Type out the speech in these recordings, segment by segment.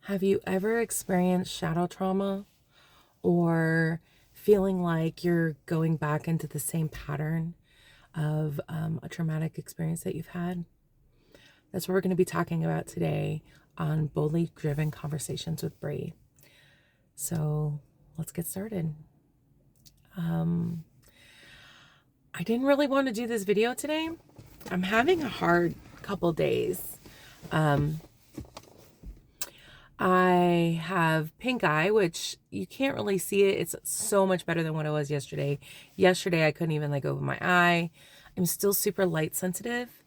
Have you ever experienced shadow trauma or feeling like you're going back into the same pattern of a traumatic experience that you've had? That's what we're going to be talking about today on Boldly Driven Conversations with Bree. So let's get started. I didn't really want to do this video today. I'm having a hard couple days. I have pink eye, which you can't really see it. It's so much better than what it was yesterday. Yesterday, I couldn't even open my eye. I'm still super light sensitive.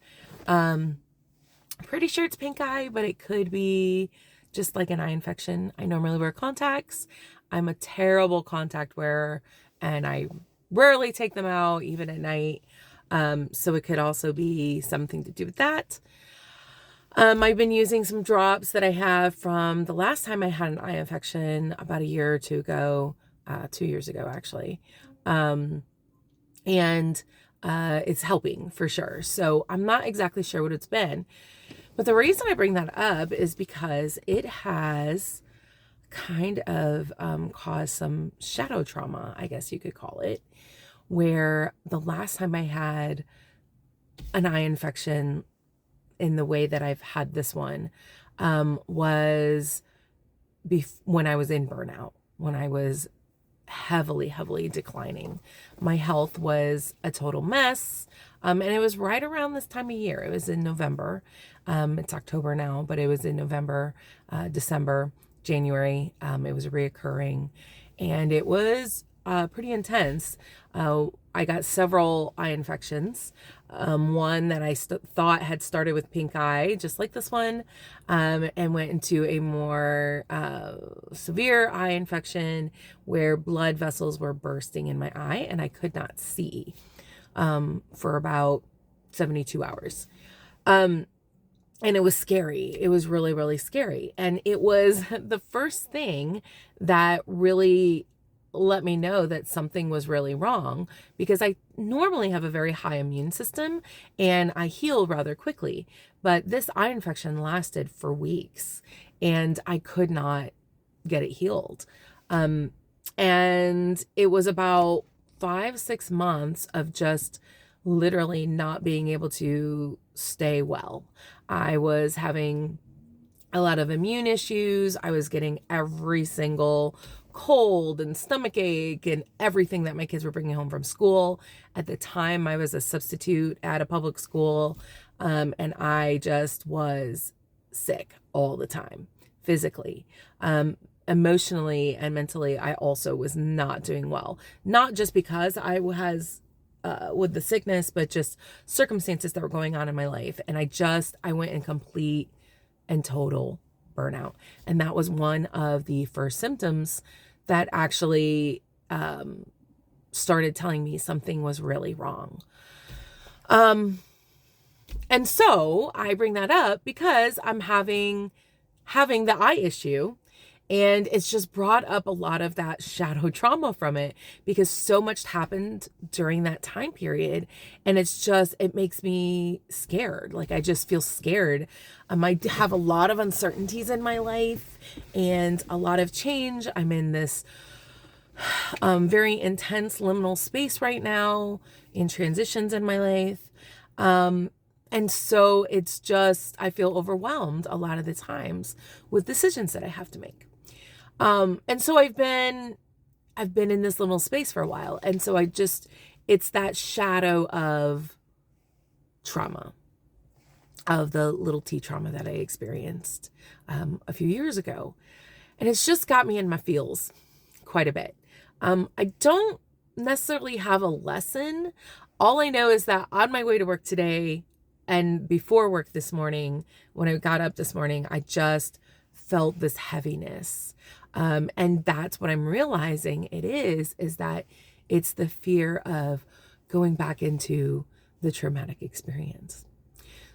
Pretty sure it's pink eye, but it could be just like an eye infection. I normally wear contacts. I'm a terrible contact wearer and I rarely take them out, even at night. So it could also be something to do with that. I've been using some drops that I have from the last time I had an eye infection about a year or two ago, 2 years ago, actually. And it's helping for sure. So I'm not exactly sure what it's been. But the reason I bring that up is because it has kind of caused some shadow trauma, I guess you could call it, where the last time I had an eye infection in the way that I've had this one was when I was in burnout, when I was heavily declining. My health was a total mess. And it was right around this time of year. It was in November. It's October now, but it was in November, December, January. It was reoccurring and it was pretty intense. I got several eye infections. One that I thought had started with pink eye, just like this one, and went into a more severe eye infection where blood vessels were bursting in my eye and I could not see for about 72 hours. And it was scary. It was really scary. And it was the first thing that really let me know that something was really wrong, because I normally have a very high immune system and I heal rather quickly. But this eye infection lasted for weeks and I could not get it healed. And it was about 5-6 months of just literally not being able to stay well. I was having a lot of immune issues. I was getting every single cold and stomach ache and everything that my kids were bringing home from school. At the time, I was a substitute at a public school, and I just was sick all the time, physically. Emotionally and mentally, I also was not doing well. Not just because I was with the sickness, but just circumstances that were going on in my life. And I went in complete and total burnout. And that was one of the first symptoms that actually started telling me something was really wrong. And so I bring that up because I'm having the eye issue. And it's just brought up a lot of that shadow trauma from it, because so much happened during that time period. And it makes me scared. Like, I just feel scared. I have a lot of uncertainties in my life and a lot of change. I'm in this very intense liminal space right now, in transitions in my life. And so it's just, I feel overwhelmed a lot of the times with decisions that I have to make. And so I've been in this little space for a while. And so it's that shadow of trauma, of the little T trauma that I experienced, a few years ago. And it's just got me in my feels quite a bit. I don't necessarily have a lesson. All I know is that on my way to work today and before work this morning, when I got up this morning, I just felt this heaviness. And that's what I'm realizing it is that it's the fear of going back into the traumatic experience.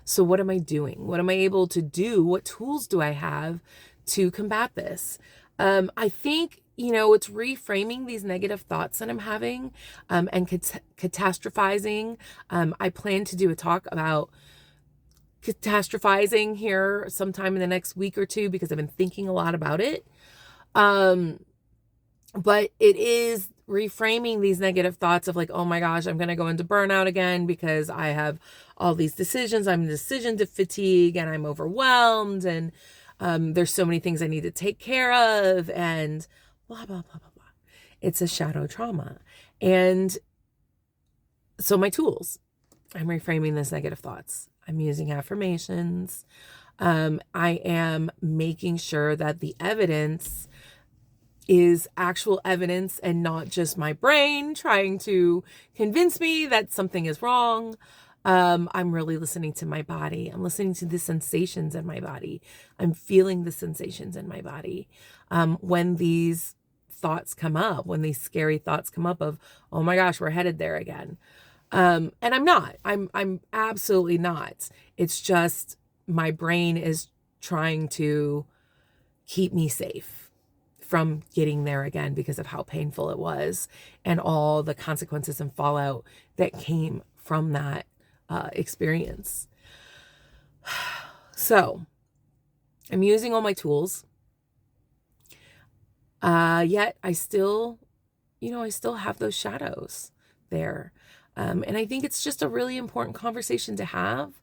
So what am I doing? What am I able to do? What tools do I have to combat this? I think, it's reframing these negative thoughts that I'm having, and catastrophizing. I plan to do a talk about catastrophizing here sometime in the next week or two because I've been thinking a lot about it. But it is reframing these negative thoughts of like, oh my gosh, I'm going to go into burnout again because I have all these decisions. I'm decision to fatigue and I'm overwhelmed and there's so many things I need to take care of and blah, blah, blah, blah, blah. It's a shadow trauma. And so my tools, I'm reframing those negative thoughts. I'm using affirmations. I am making sure that the evidence is actual evidence and not just my brain trying to convince me that something is wrong. I'm really listening to my body. I'm listening to the sensations in my body. I'm feeling the sensations in my body. When these thoughts come up, when these scary thoughts come up of, oh my gosh, we're headed there again. And I'm not, I'm absolutely not. It's just my brain is trying to keep me safe from getting there again because of how painful it was and all the consequences and fallout that came from that experience. So I'm using all my tools. Yet I still have those shadows there. And I think it's just a really important conversation to have,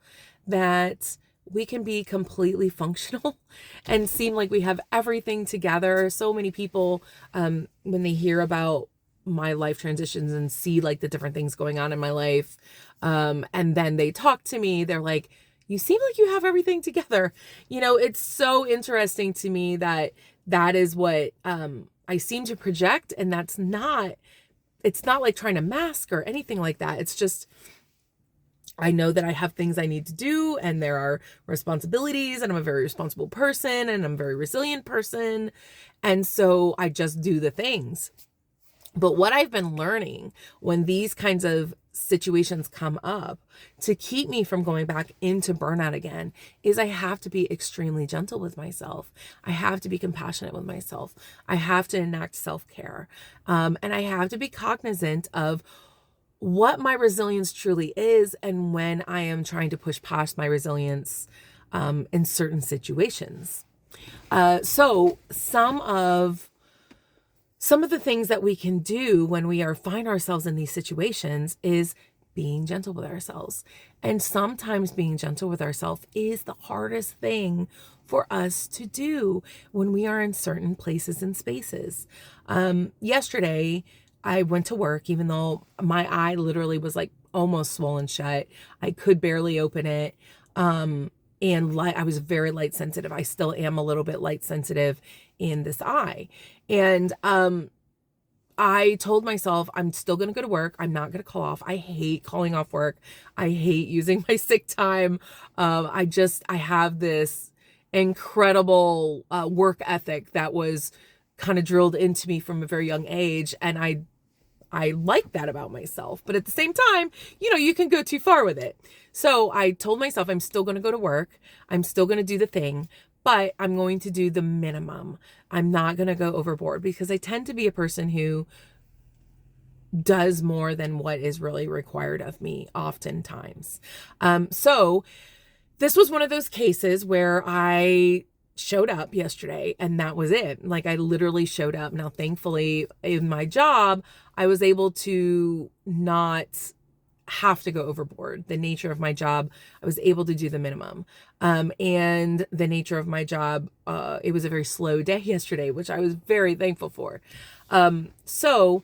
that we can be completely functional and seem like we have everything together. So many people, when they hear about my life transitions and see like the different things going on in my life, and then they talk to me, they're like, you seem like you have everything together. It's so interesting to me that that is what I seem to project. And it's not like trying to mask or anything like that. It's just, I know that I have things I need to do and there are responsibilities and I'm a very responsible person and I'm a very resilient person. And so I just do the things. But what I've been learning when these kinds of situations come up to keep me from going back into burnout again is I have to be extremely gentle with myself. I have to be compassionate with myself. I have to enact self-care. And I have to be cognizant of what my resilience truly is and when I am trying to push past my resilience in certain situations. So some of the things that we can do when we find ourselves in these situations is being gentle with ourselves. And sometimes being gentle with ourselves is the hardest thing for us to do when we are in certain places and spaces. Yesterday, I went to work, even though my eye literally was like almost swollen shut. I could barely open it. And I was very light sensitive. I still am a little bit light sensitive in this eye. And I told myself, I'm still going to go to work. I'm not going to call off. I hate calling off work. I hate using my sick time. I have this incredible work ethic that was kind of drilled into me from a very young age. And I like that about myself, but at the same time, you can go too far with it. So I told myself I'm still going to go to work. I'm still going to do the thing, but I'm going to do the minimum. I'm not going to go overboard because I tend to be a person who does more than what is really required of me oftentimes. So this was one of those cases where I showed up yesterday and that was it. Like I literally showed up. Now, thankfully in my job, I was able to not have to go overboard. The nature of my job, I was able to do the minimum. And the nature of my job, it was a very slow day yesterday, which I was very thankful for. So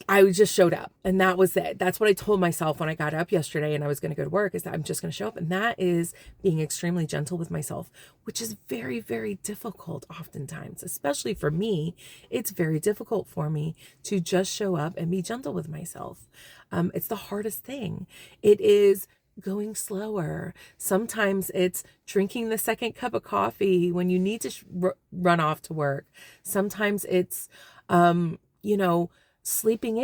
I just showed up and that was it. That's what I told myself when I got up yesterday and I was going to go to work, is that I'm just going to show up. And that is being extremely gentle with myself, which is very, very difficult oftentimes, especially for me. It's very difficult for me to just show up and be gentle with myself. It's the hardest thing. It is going slower. Sometimes it's drinking the second cup of coffee when you need to run off to work. Sometimes it's, sleeping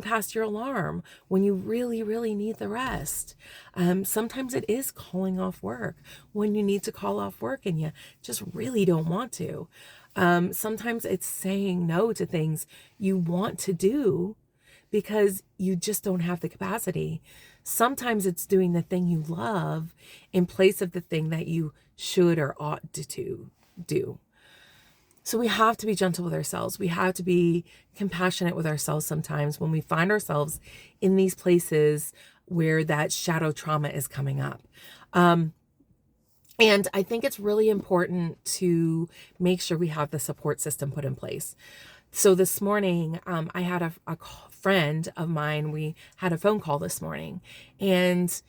past your alarm when you really, really need the rest. Sometimes it is calling off work when you need to call off work and you just really don't want to. Sometimes it's saying no to things you want to do because you just don't have the capacity. Sometimes it's doing the thing you love in place of the thing that you should or ought to do. So we have to be gentle with ourselves. We have to be compassionate with ourselves sometimes when we find ourselves in these places where that shadow trauma is coming up. And I think it's really important to make sure we have the support system put in place. So this morning, I had a friend of mine, we had a phone call this morning, and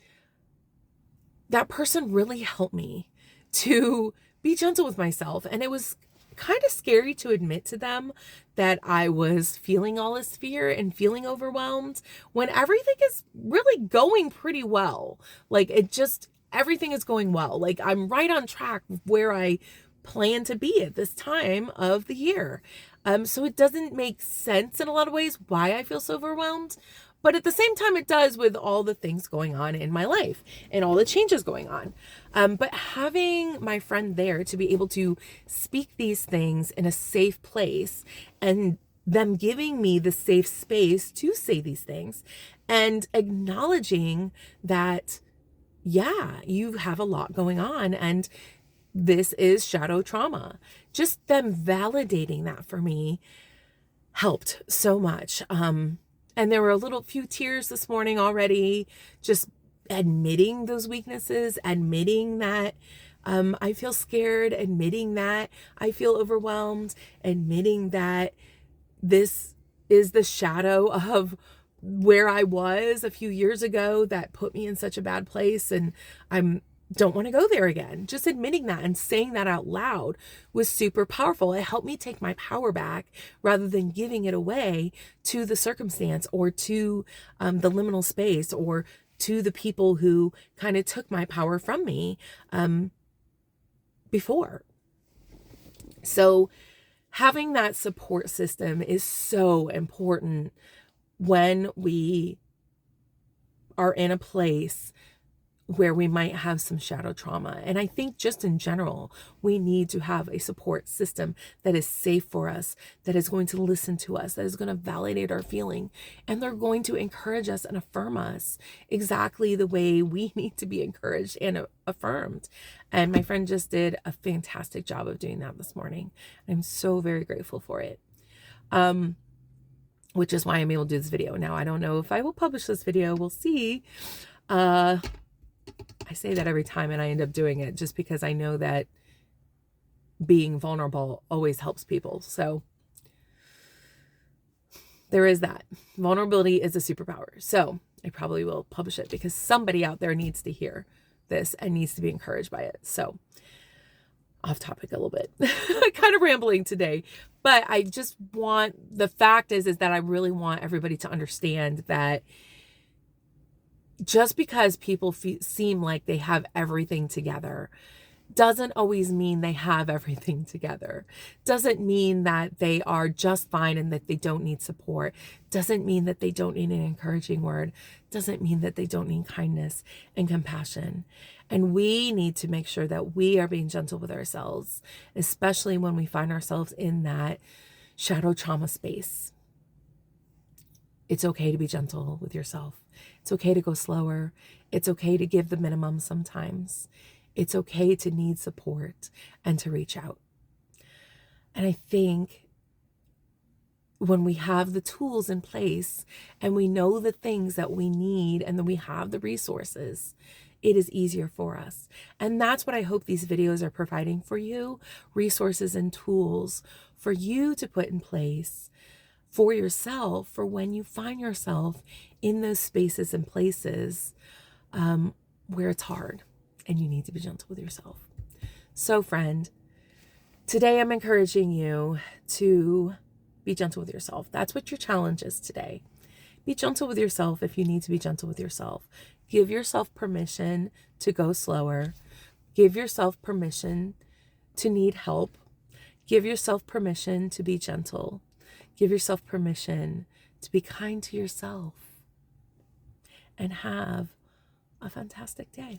that person really helped me to be gentle with myself. And it was kind of scary to admit to them that I was feeling all this fear and feeling overwhelmed when everything is really going pretty well. Like everything is going well. Like I'm right on track where I plan to be at this time of the year. So it doesn't make sense in a lot of ways why I feel so overwhelmed. But at the same time, it does with all the things going on in my life and all the changes going on. But having my friend there to be able to speak these things in a safe place and them giving me the safe space to say these things and acknowledging that, yeah, you have a lot going on and this is shadow trauma. Just them validating that for me helped so much. And there were a few tears this morning already, just admitting those weaknesses, admitting that I feel scared, admitting that I feel overwhelmed, admitting that this is the shadow of where I was a few years ago that put me in such a bad place, and don't want to go there again. Just admitting that and saying that out loud was super powerful. It helped me take my power back rather than giving it away to the circumstance or to the liminal space or to the people who kind of took my power from me before. So having that support system is so important when we are in a place where we might have some shadow trauma. And I think just in general, we need to have a support system that is safe for us, that is going to listen to us, that is going to validate our feeling, and they're going to encourage us and affirm us exactly the way we need to be encouraged and affirmed. And my friend just did a fantastic job of doing that this morning. I'm so very grateful for it. Which is why I'm able to do this video. Now, I don't know if I will publish this video. We'll see. I say that every time and I end up doing it just because I know that being vulnerable always helps people. So there is that. Vulnerability is a superpower. So I probably will publish it because somebody out there needs to hear this and needs to be encouraged by it. So off topic a little bit, kind of rambling today, but I just want, the fact is that I really want everybody to understand that just because people seem like they have everything together doesn't always mean they have everything together. Doesn't mean that they are just fine and that they don't need support. Doesn't mean that they don't need an encouraging word. Doesn't mean that they don't need kindness and compassion. And we need to make sure that we are being gentle with ourselves, especially when we find ourselves in that shadow trauma space. It's okay to be gentle with yourself. It's okay to go slower. It's okay to give the minimum sometimes. It's okay to need support and to reach out. And I think when we have the tools in place and we know the things that we need and then we have the resources, it is easier for us. And that's what I hope these videos are providing for you, resources and tools for you to put in place for yourself, for when you find yourself in those spaces and places where it's hard and you need to be gentle with yourself. So friend, today I'm encouraging you to be gentle with yourself. That's what your challenge is today. Be gentle with yourself if you need to be gentle with yourself. Give yourself permission to go slower. Give yourself permission to need help. Give yourself permission to be gentle. Give yourself permission to be kind to yourself and have a fantastic day.